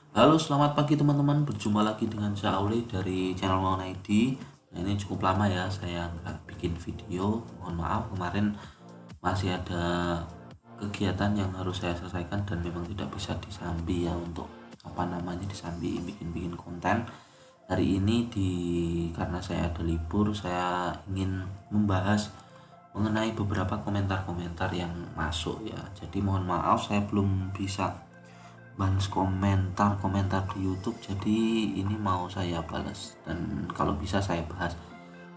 Halo, selamat pagi teman-teman. Berjumpa lagi dengan saya Auli dari channel Maun ID. Nah, ini cukup lama ya saya nggak bikin video. Mohon maaf, kemarin masih ada kegiatan yang harus saya selesaikan dan memang tidak bisa disambi ya untuk disambi bikin-bikin konten. Hari ini karena saya ada libur, saya ingin membahas mengenai beberapa komentar-komentar yang masuk ya. Jadi mohon maaf saya belum bisa balas komentar-komentar di YouTube, jadi ini mau saya balas dan kalau bisa saya bahas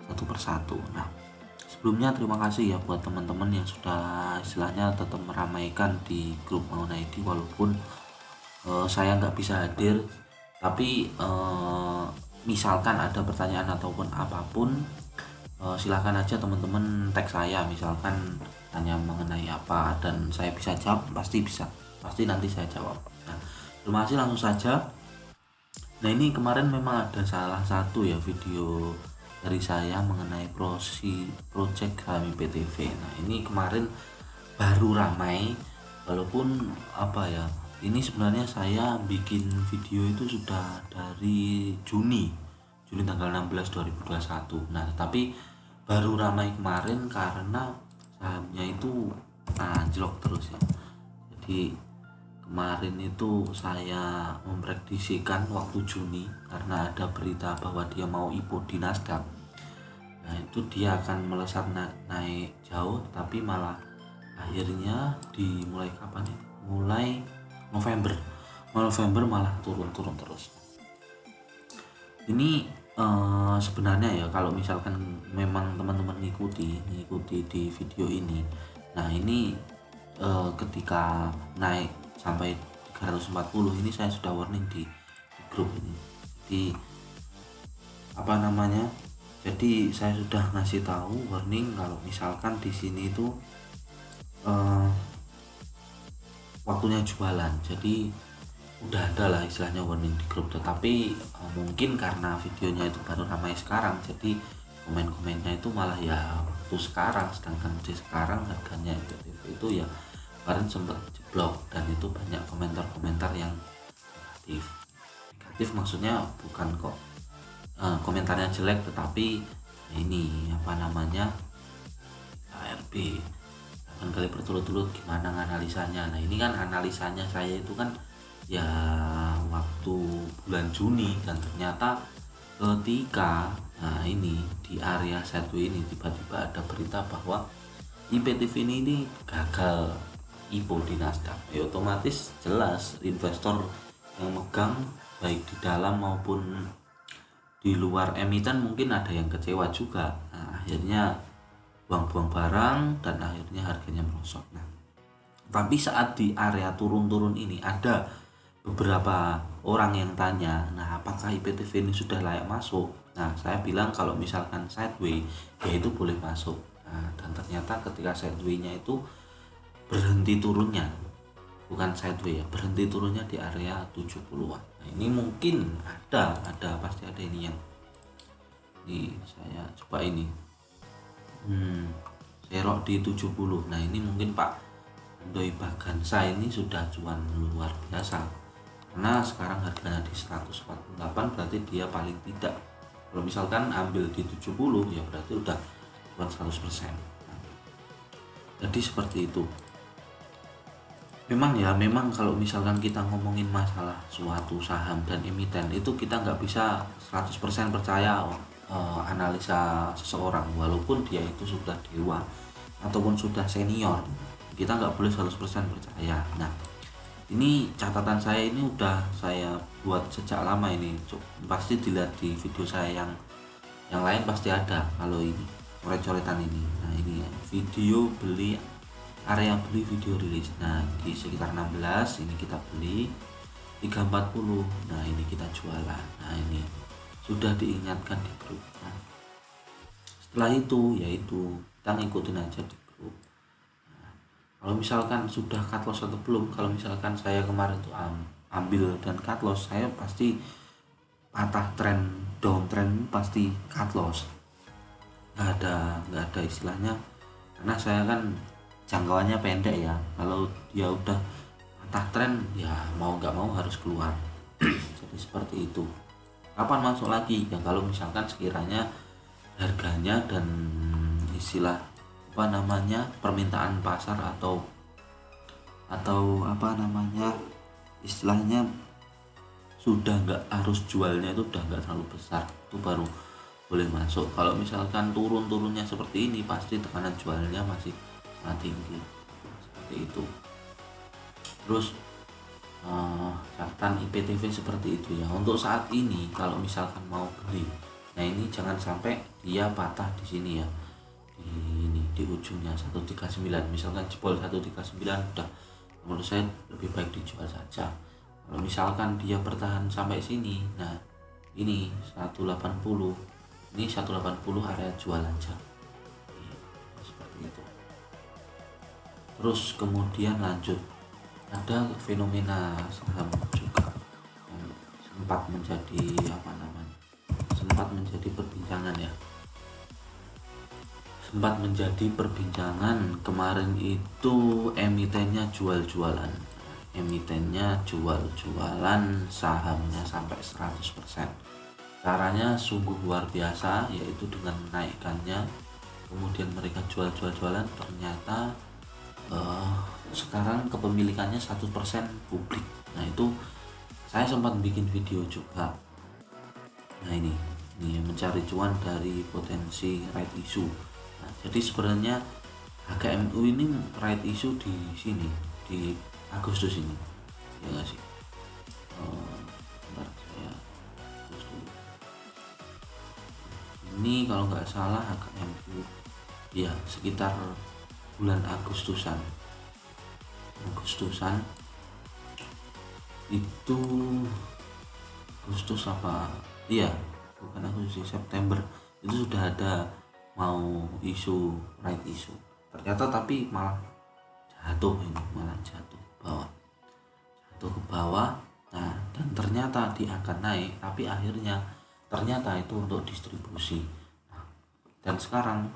satu persatu. Nah, sebelumnya terima kasih ya buat teman-teman yang sudah istilahnya tetap meramaikan di grup Maun ID walaupun saya nggak bisa hadir, tapi misalkan ada pertanyaan ataupun apapun, silahkan aja teman-teman tag saya, misalkan tanya mengenai apa dan saya bisa jawab, pasti nanti saya jawab. Nah, terima kasih, langsung saja. Nah, ini kemarin memang ada salah satu ya video dari saya mengenai project kami PTV. Nah, ini kemarin baru ramai, walaupun apa ya, ini sebenarnya saya bikin video itu sudah dari Juni tanggal 16 2021. Nah, tapi baru ramai kemarin karena sahamnya itu anjlok terus ya. Jadi kemarin itu saya memprediksikan waktu Juni karena ada berita bahwa dia mau IPO di Nasdaq. Nah, itu dia akan melesat naik jauh, tapi malah akhirnya dimulai kapan ya? Mulai November. November malah turun terus. Ini sebenarnya ya, kalau misalkan memang teman-teman ngikuti di video ini, nah ini ketika naik sampai 340 ini saya sudah warning di grup ini. Di apa namanya? Jadi saya sudah ngasih tahu warning kalau misalkan di sini itu eh, waktunya jualan. Jadi udah ada lah istilahnya warning di grup, tetapi mungkin karena videonya itu baru ramai sekarang, jadi komen-komennya itu malah ya waktu sekarang, sedangkan di sekarang harganya itu ya kemarin sempat jeblok dan itu banyak komentar-komentar yang negatif maksudnya bukan kok komentarnya jelek, tetapi ini apa namanya, ARB 8 kali berturut-turut gimana analisanya. Nah, ini kan analisanya saya itu kan ya waktu bulan Juni, dan ternyata ketika ini di area satu ini tiba-tiba ada berita bahwa IPTV ini gagal IPO di Nasdaq. Ya otomatis jelas investor yang megang baik di dalam maupun di luar emiten mungkin ada yang kecewa juga. Nah, akhirnya buang-buang barang dan akhirnya harganya merosot. Nah, tapi saat di area turun-turun ini ada beberapa orang yang tanya, nah apakah IPTV ini sudah layak masuk? Nah, saya bilang kalau misalkan sideways ya itu boleh masuk. Nah, dan ternyata ketika sideways-nya itu berhenti turunnya, bukan sideways ya, berhenti turunnya di area 70-an. Nah, ini mungkin pasti ada ini yang saya coba ini serok di 70. Nah, ini mungkin Pak Doi Bagansa ini sudah cuan luar biasa, karena sekarang harganya di 148, berarti dia paling tidak kalau misalkan ambil di 70 ya berarti udah cuan 100%. Jadi seperti itu. Memang kalau misalkan kita ngomongin masalah suatu saham dan emiten itu kita nggak bisa 100% percaya analisa seseorang walaupun dia itu sudah dewa ataupun sudah senior, kita nggak boleh 100% percaya. Nah, ini catatan saya ini udah saya buat sejak lama ini, pasti dilihat di video saya yang lain pasti ada kalau ini coret-coretan ini. Nah, ini ya, video beli, area beli video rilis. Nah, di sekitar 16 ini kita beli 340. Nah, ini kita jualan. Nah, ini sudah diingatkan di grup. Nah, setelah itu yaitu kita ngikutin aja di grup. Nah, kalau misalkan sudah cut loss atau belum, kalau misalkan saya kemarin tuh ambil dan cut loss, saya pasti patah tren, downtrend pasti cut loss. Nggak ada istilahnya, karena saya kan jangkauannya pendek ya. Kalau dia udah patah tren ya mau nggak mau harus keluar. Jadi seperti itu. Kapan masuk lagi ya, kalau misalkan sekiranya harganya dan istilah permintaan pasar atau istilahnya sudah nggak, harus jualnya itu udah nggak terlalu besar, itu baru boleh masuk. Kalau misalkan turunnya seperti ini, pasti tekanan jualnya masih sangat tinggi, seperti itu. Terus catatan IPTV seperti itu ya. Untuk saat ini kalau misalkan mau beli, nah ini jangan sampai dia patah di sini ya, di ujungnya 139. Misalkan jebol 139, udah menurut saya lebih baik dijual saja. Kalau misalkan dia bertahan sampai sini, nah ini 180, ini 180 area jual aja ya, seperti itu. Terus kemudian lanjut, ada fenomena saham juga yang sempat menjadi perbincangan ya, kemarin itu emitennya jual-jualan sahamnya sampai 100%. Caranya sungguh luar biasa, yaitu dengan menaikkannya, kemudian mereka jualan, ternyata sekarang kepemilikannya 100% publik. Nah itu saya sempat bikin video juga. Nah ini mencari cuan dari potensi right issue. Nah, jadi sebenarnya HKMU ini right issue di sini di Agustus ini, ya nggak sih? Bentar, saya terus dulu. Ini kalau nggak salah HKMU ya sekitar bulan Agustusan itu, Agustus apa? Iya, bukan Agustus, September itu sudah ada mau isu right issue. Ternyata tapi malah jatuh ke bawah. Nah, dan ternyata dia akan naik, tapi akhirnya ternyata itu untuk distribusi. Nah, dan sekarang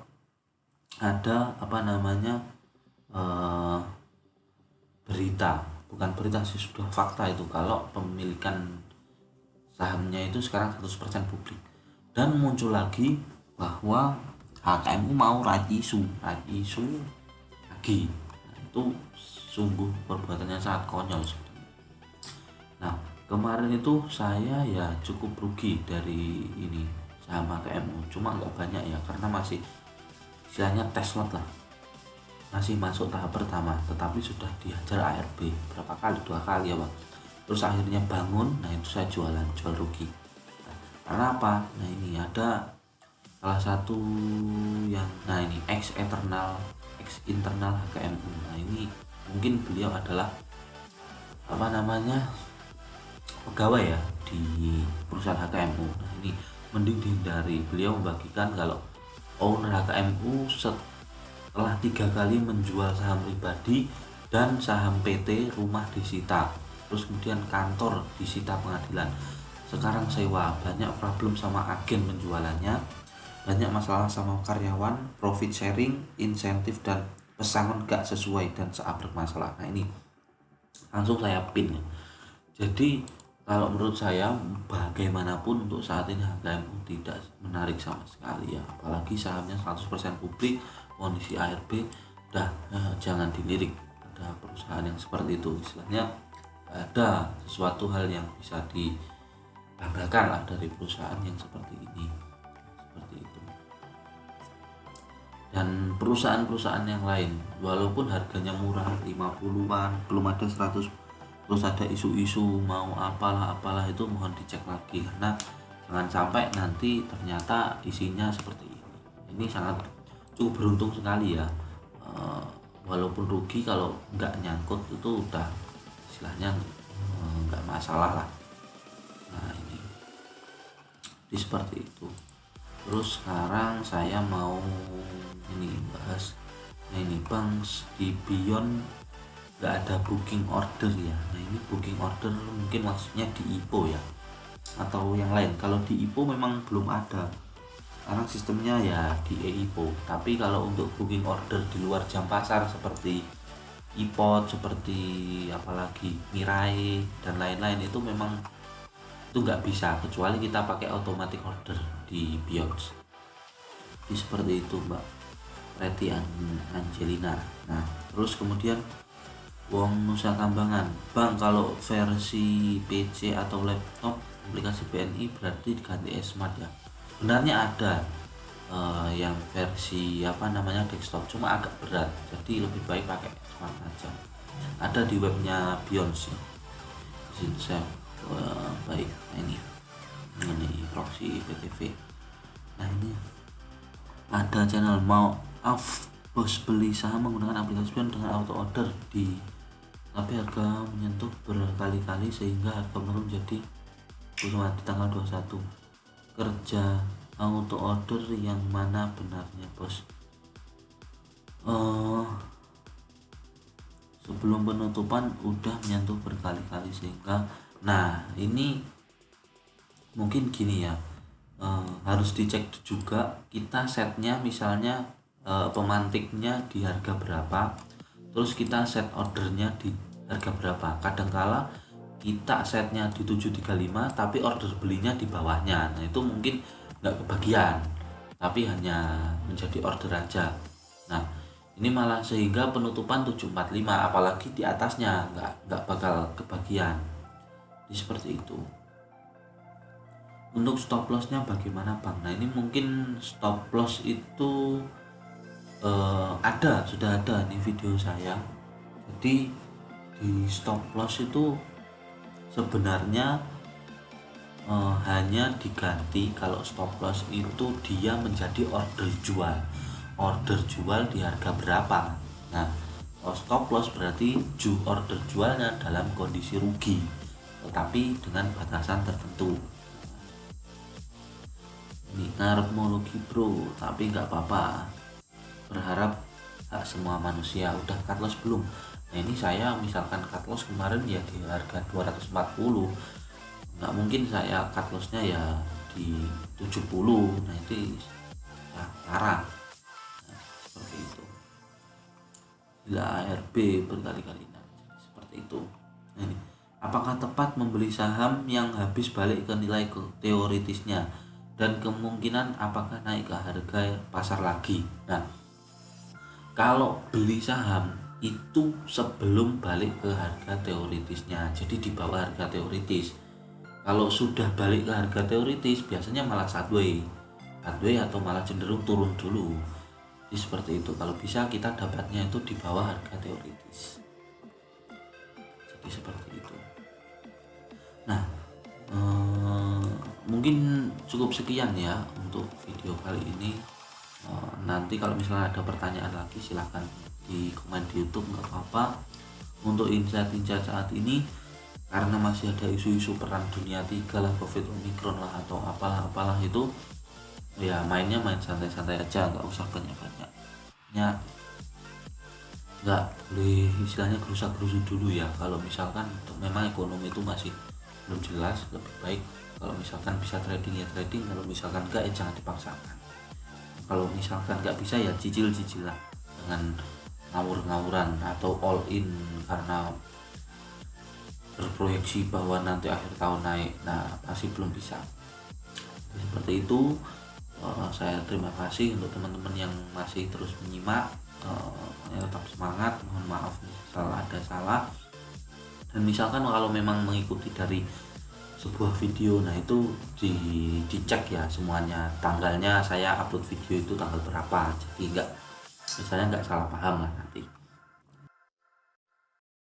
ada berita sih, sudah fakta itu, kalau pemilikan sahamnya itu sekarang 100% publik. Dan muncul lagi bahwa HKMU mau right issue lagi. Nah, itu sungguh perbuatan yang sangat konyol sebenarnya. Nah, kemarin itu saya ya cukup rugi dari ini saham HKMU, cuma nggak banyak ya, karena masih istilahnya tes lot lah, masih masuk tahap pertama, tetapi sudah dihajar ARB berapa kali, 2 kali ya Bang. Terus akhirnya bangun, nah itu saya jual rugi. Nah, karena apa? Nah ini ada salah satu yang, nah ini ex internal HKMU. Nah ini mungkin beliau adalah pegawai ya di perusahaan HKMU. Nah ini mending dihindari. Beliau membagikan kalau owner HKMU setelah 3 kali menjual saham pribadi dan saham PT, rumah disita, terus kemudian kantor disita pengadilan, sekarang sewa, banyak problem sama agen penjualannya, banyak masalah sama karyawan, profit sharing, insentif dan pesangon gak sesuai dan saat bermasalah. Nah ini langsung saya pin. Jadi kalau menurut saya bagaimanapun untuk saat ini HKMU tidak menarik sama sekali ya, apalagi sahamnya 100% publik, kondisi ARB, udah jangan dilirik. Ada perusahaan yang seperti itu, istilahnya ada sesuatu hal yang bisa dibanggakan lah dari perusahaan yang seperti ini, seperti itu. Dan perusahaan-perusahaan yang lain walaupun harganya murah 50-an, belum ada 100, terus ada isu-isu mau apalah itu, mohon dicek lagi, karena jangan sampai nanti ternyata isinya seperti ini. Ini sangat cukup beruntung sekali ya, walaupun rugi, kalau nggak nyangkut itu udah istilahnya nggak masalah lah. Nah ini seperti itu. Terus sekarang saya mau bahas, nah ini Bang, di Beyond nggak ada booking order ya. Nah ini booking order mungkin maksudnya di IPO ya, atau yang lain. Kalau di IPO memang belum ada, karena sistemnya ya di EIPO. Tapi kalau untuk booking order di luar jam pasar seperti iPod, seperti apalagi Mirai dan lain-lain, itu memang itu nggak bisa kecuali kita pakai automatic order di Biox. Jadi seperti itu Mbak Reti Angelina. Nah terus kemudian Wong Nusa Kambangan, Bang kalau versi PC atau laptop aplikasi BNI berarti diganti Smart ya. Sebenarnya ada yang versi desktop, cuma agak berat, jadi lebih baik pakai Smart aja. Ada di webnya Beyonce. Izin saya baik. Nah, ini proxy PTV. Nah ini ada channel mau bos beli saham menggunakan aplikasi Beyond dengan auto order tapi harga menyentuh berkali-kali sehingga harga menurun jadi di tanggal 21. Kerja auto order yang mana benarnya bos? Sebelum penutupan udah menyentuh berkali-kali sehingga, nah ini mungkin gini ya, harus dicek juga kita setnya, misalnya pemantiknya di harga berapa, terus kita set ordernya di harga berapa. Kadangkala kita setnya di 735 tapi order belinya di bawahnya, nah itu mungkin nggak kebagian tapi hanya menjadi order aja. Nah ini malah sehingga penutupan 745, apalagi di atasnya nggak bakal kebagian. Jadi seperti itu. Untuk stop lossnya bagaimana Bang? Nah ini mungkin stop loss itu sudah ada nih video saya. Jadi di stop loss itu sebenarnya hanya diganti kalau stop loss itu dia menjadi order jual di harga berapa. Nah stop loss berarti order jualnya dalam kondisi rugi tetapi dengan batasan tertentu. Ini ngarep mau rugi bro, tapi nggak apa-apa, berharap hak semua manusia. Udah cut loss belum? Nah ini saya misalkan cut loss kemarin ya di harga 240, nggak mungkin saya cut lossnya ya di 70. Nah itu ya parah. Nah, seperti itu. Bila ARB berkali-kali, nah seperti itu. Nah, ini apakah tepat membeli saham yang habis balik ke nilai teoritisnya dan kemungkinan apakah naik ke harga pasar lagi? Nah kalau beli saham itu sebelum balik ke harga teoritisnya, jadi di bawah harga teoritis. Kalau sudah balik ke harga teoritis biasanya malah sideways atau malah cenderung turun dulu. Jadi seperti itu. Kalau bisa kita dapatnya itu di bawah harga teoritis. Jadi seperti itu. Nah mungkin cukup sekian ya untuk video kali ini. Nanti kalau misalnya ada pertanyaan lagi silahkan di komen di YouTube, nggak apa-apa. Untuk insight-insight saat ini karena masih ada isu-isu perang dunia 3 lah, COVID Omicron lah atau apalah itu ya, main santai-santai aja, nggak usah banyak-banyak ya, nggak boleh istilahnya gerusa-gerusu dulu ya. Kalau misalkan memang ekonomi itu masih belum jelas, lebih baik kalau misalkan bisa trading ya trading, kalau misalkan enggak ya jangan dipaksakan. Kalau misalkan nggak bisa ya cicil-cicil lah dengan ngawur-ngawuran atau all in karena berproyeksi bahwa nanti akhir tahun naik. Nah masih belum bisa. Seperti itu. Saya terima kasih untuk teman-teman yang masih terus menyimak. Tetap semangat, mohon maaf salah ada salah. Dan misalkan kalau memang mengikuti dari sebuah video, nah itu dicek ya semuanya, tanggalnya saya upload video itu tanggal berapa, jadi nggak salah paham lah nanti.